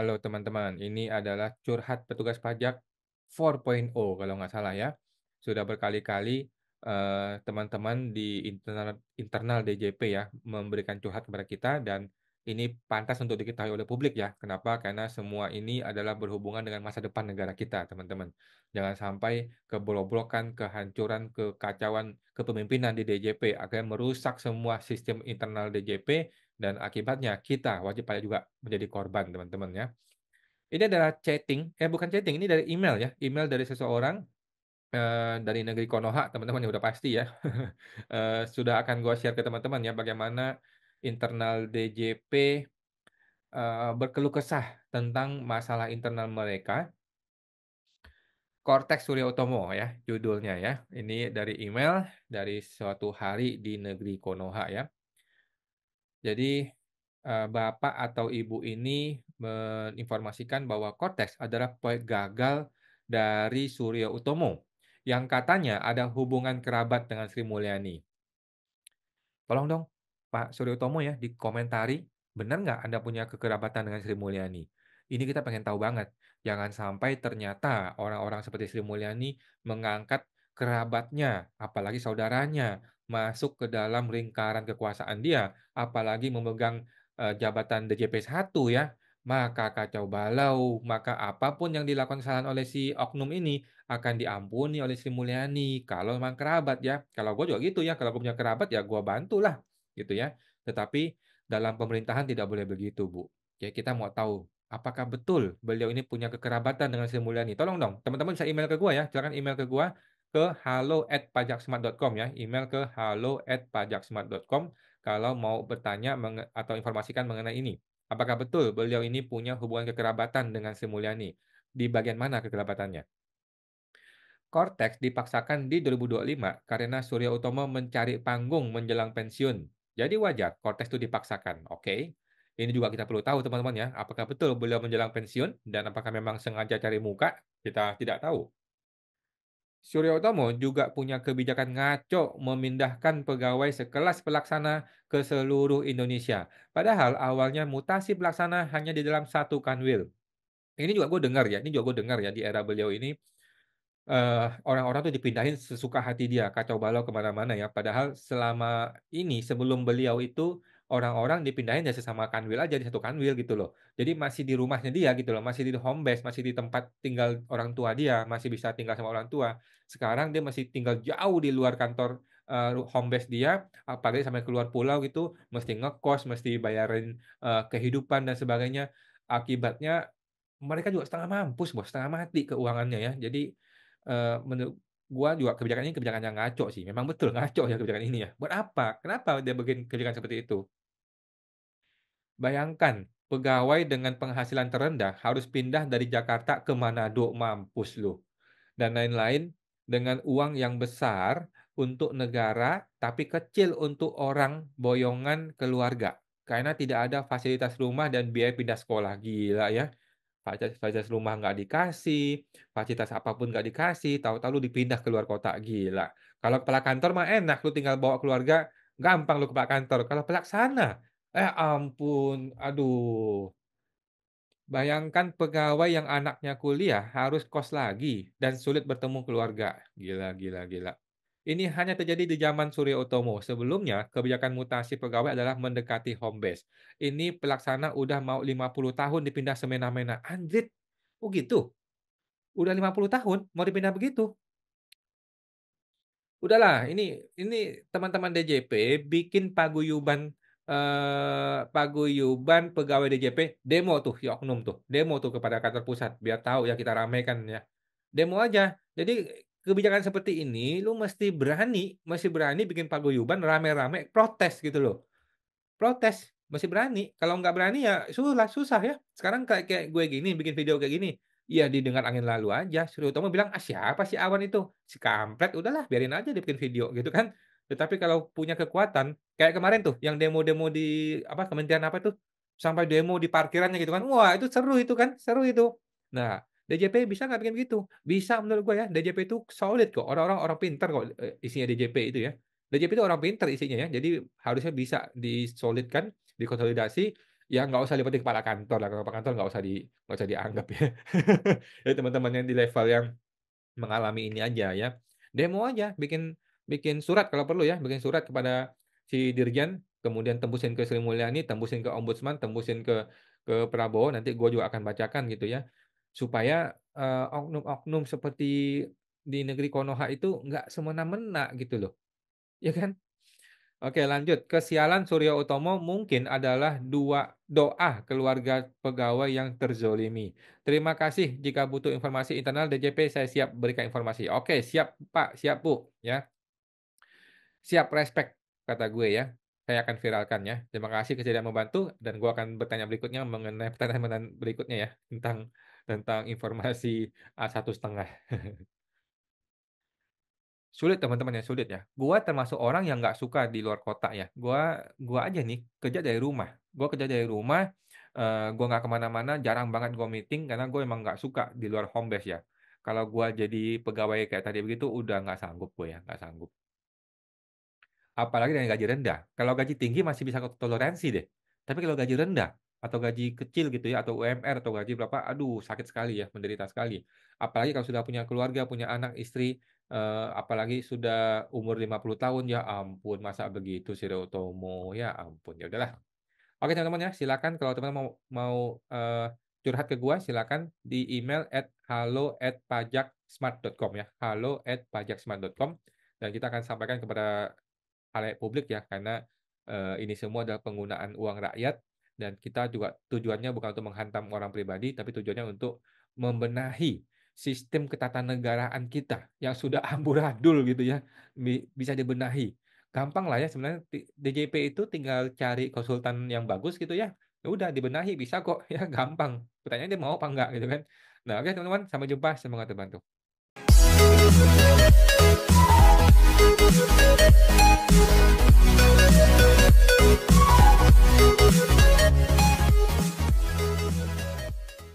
Halo teman-teman, ini adalah curhat petugas pajak 4.0 kalau nggak salah ya. Sudah berkali-kali teman-teman di internal internal DJP ya memberikan curhat kepada kita dan ini pantas untuk diketahui oleh publik ya. Kenapa? Karena semua ini adalah berhubungan dengan masa depan negara kita, teman-teman. Jangan sampai kebolobrokan, kehancuran, kekacauan kepemimpinan di DJP akan merusak semua sistem internal DJP dan akibatnya kita wajib pajak juga menjadi korban, teman-teman ya. Ini adalah bukan chatting, ini dari email ya, email dari seseorang, dari negeri Konoha, teman-teman ya udah pasti ya. Sudah akan gua share ke teman-teman ya, bagaimana internal DJP, berkeluh kesah tentang masalah internal mereka. Cortex Surya Utomo ya, judulnya ya. Ini dari email dari suatu hari di negeri Konoha ya. Jadi, bapak atau ibu ini menginformasikan bahwa Cortex adalah proyek gagal dari Surya Utomo, yang katanya ada hubungan kerabat dengan Sri Mulyani. Tolong dong Pak Surya Utomo ya dikomentari, benar nggak Anda punya kekerabatan dengan Sri Mulyani? Ini kita pengen tahu banget. Jangan sampai ternyata orang-orang seperti Sri Mulyani mengangkat kerabatnya, apalagi saudaranya, masuk ke dalam lingkaran kekuasaan dia, apalagi memegang, jabatan DJP 1 ya. Maka kacau balau, maka apapun yang dilakukan kesalahan oleh si oknum ini akan diampuni oleh Sri Mulyani, kalau memang kerabat ya. Kalau gue juga gitu ya, kalau gue punya kerabat ya gue bantulah, gitu ya. Tetapi dalam pemerintahan tidak boleh begitu, Bu. Ya kita mau tahu, apakah betul beliau ini punya kekerabatan dengan Sri Mulyani? Tolong dong, teman-teman bisa email ke gue ya, silakan email ke gue ke halo@pajaksmart.com ya, email ke halo@pajaksmart.com kalau mau bertanya atau informasikan mengenai ini. Apakah betul beliau ini punya hubungan kekerabatan dengan Sri Mulyani? Di bagian mana kekerabatannya? Cortex dipaksakan di 2025 karena Surya Utomo mencari panggung menjelang pensiun. Jadi wajar Cortex itu dipaksakan, oke. Ini juga kita perlu tahu teman-teman ya, apakah betul beliau menjelang pensiun dan apakah memang sengaja cari muka? Kita tidak tahu. Surya Utomo juga punya kebijakan ngaco memindahkan pegawai sekelas pelaksana ke seluruh Indonesia. Padahal awalnya mutasi pelaksana hanya di dalam satu kanwil. Ini juga gue dengar ya, ini juga gue dengar ya di era beliau ini. Orang-orang tuh dipindahin sesuka hati dia, kacau balau ke mana-mana ya. Padahal selama ini, sebelum beliau itu, orang-orang dipindahin ya sesama kanwil aja, di satu kanwil gitu loh. Jadi masih di rumahnya dia gitu loh, masih di home base, masih di tempat tinggal orang tua dia, masih bisa tinggal sama orang tua. Sekarang dia masih tinggal jauh di luar kantor, home base dia, apalagi sampai keluar pulau gitu, mesti ngekos, mesti bayarin, kehidupan dan sebagainya. Akibatnya mereka juga setengah mampus Bos, setengah mati keuangannya ya. Jadi, menurut gua juga kebijakan ini kebijakan yang ngaco sih, memang betul ngaco ya kebijakan ini ya. Buat apa? Kenapa dia bikin kebijakan seperti itu? Bayangkan, pegawai dengan penghasilan terendah harus pindah dari Jakarta ke Manado, mampus lu. Dan lain-lain, dengan uang yang besar untuk negara, tapi kecil untuk orang boyongan keluarga. Karena tidak ada fasilitas rumah dan biaya pindah sekolah, gila ya. Fasilitas rumah nggak dikasih, fasilitas apapun nggak dikasih, tahu-tahu lu dipindah ke luar kota, gila. Kalau kepala kantor mah enak, lu tinggal bawa keluarga, gampang lu kepala kantor. Kalau pelaksana, ampun, aduh. Bayangkan pegawai yang anaknya kuliah harus kos lagi dan sulit bertemu keluarga. Gila gila gila. Ini hanya terjadi di zaman Surya Utomo. Sebelumnya, kebijakan mutasi pegawai adalah mendekati home base. Ini pelaksana udah mau 50 tahun dipindah semena-mena. Anjir. Oh gitu? Udah 50 tahun mau dipindah begitu? Udahlah, ini teman-teman DJP bikin paguyuban pegawai DJP, demo tuh, si oknum tuh, demo tuh kepada kantor pusat, biar tahu ya kita ramaikan ya. Demo aja. Jadi kebijakan seperti ini lu mesti berani bikin paguyuban rame-rame protes gitu loh. Protes, masih berani. Kalau nggak berani ya susah ya. Sekarang kayak kayak gue gini, bikin video kayak gini, ya didengar angin lalu aja. Surya Utomo bilang, "Ah, siapa sih Awan itu? Si kampret, udahlah biarin aja dia bikin video," gitu kan. Tetapi kalau punya kekuatan, kayak kemarin tuh yang demo-demo di apa, kementerian apa tuh, sampai demo di parkirannya gitu kan. Wah, itu seru itu kan, seru itu. Nah, DJP bisa nggak bikin begitu? Bisa menurut gue ya, DJP itu solid kok, orang-orang orang pintar kok, isinya DJP itu ya. DJP itu orang pintar isinya ya, jadi harusnya bisa disolidkan, dikonsolidasi, Ya nggak usah libatin kepala kantor lah, kalau kepala kantor nggak usah dianggap ya. Jadi teman-teman yang di level yang mengalami ini aja ya, demo aja, bikin bikin surat kalau perlu ya, bikin surat kepada si dirjen, kemudian tembusin ke Sri Mulyani, tembusin ke ombudsman, tembusin ke Prabowo, nanti gue juga akan bacakan gitu ya. Supaya, oknum-oknum seperti di negeri Konoha itu nggak semena-mena gitu loh, ya kan? Oke lanjut, kesialan Surya Utomo mungkin adalah doa keluarga pegawai yang terzolimi. Terima kasih, jika butuh informasi internal DJP saya siap berikan informasi. Oke siap Pak, siap Bu, ya. Siap respect kata gue ya. Saya akan viralkan ya. Terima kasih sudah membantu dan gue akan bertanya berikutnya mengenai pertanyaan berikutnya ya tentang tentang informasi A1,5. Sulit teman-teman ya, sulit ya. Gua termasuk orang yang nggak suka di luar kota ya. Gua aja nih kerja dari rumah. Gua kerja dari rumah, gua nggak kemana-mana, jarang banget gua meeting karena gue emang nggak suka di luar home base ya. Kalau gua jadi pegawai kayak tadi begitu udah nggak sanggup gue ya, nggak sanggup. Apalagi dengan gaji rendah. Kalau gaji tinggi masih bisa aku toleransi deh. Tapi kalau gaji rendah atau gaji kecil gitu ya atau UMR atau gaji berapa, aduh sakit sekali ya, menderita sekali. Apalagi kalau sudah punya keluarga, punya anak, istri, apalagi sudah umur 50 tahun, ya ampun masa begitu sih Utomo, ya ampun. Ya udahlah. Oke teman-teman ya, silakan kalau teman-teman mau mau curhat ke gua silakan di email halo@pajaksmart.com ya, halo@pajaksmart.com dan kita akan sampaikan kepada khalayak publik ya, karena, ini semua adalah penggunaan uang rakyat dan kita juga tujuannya bukan untuk menghantam orang pribadi, tapi tujuannya untuk membenahi sistem ketatanegaraan kita yang sudah amburadul gitu ya, bisa dibenahi. Gampang lah ya sebenarnya DJP itu tinggal cari konsultan yang bagus gitu ya, ya udah dibenahi bisa kok ya gampang, pertanyaannya dia mau apa enggak gitu kan. Nah oke teman-teman, sampai jumpa, semoga terbantu.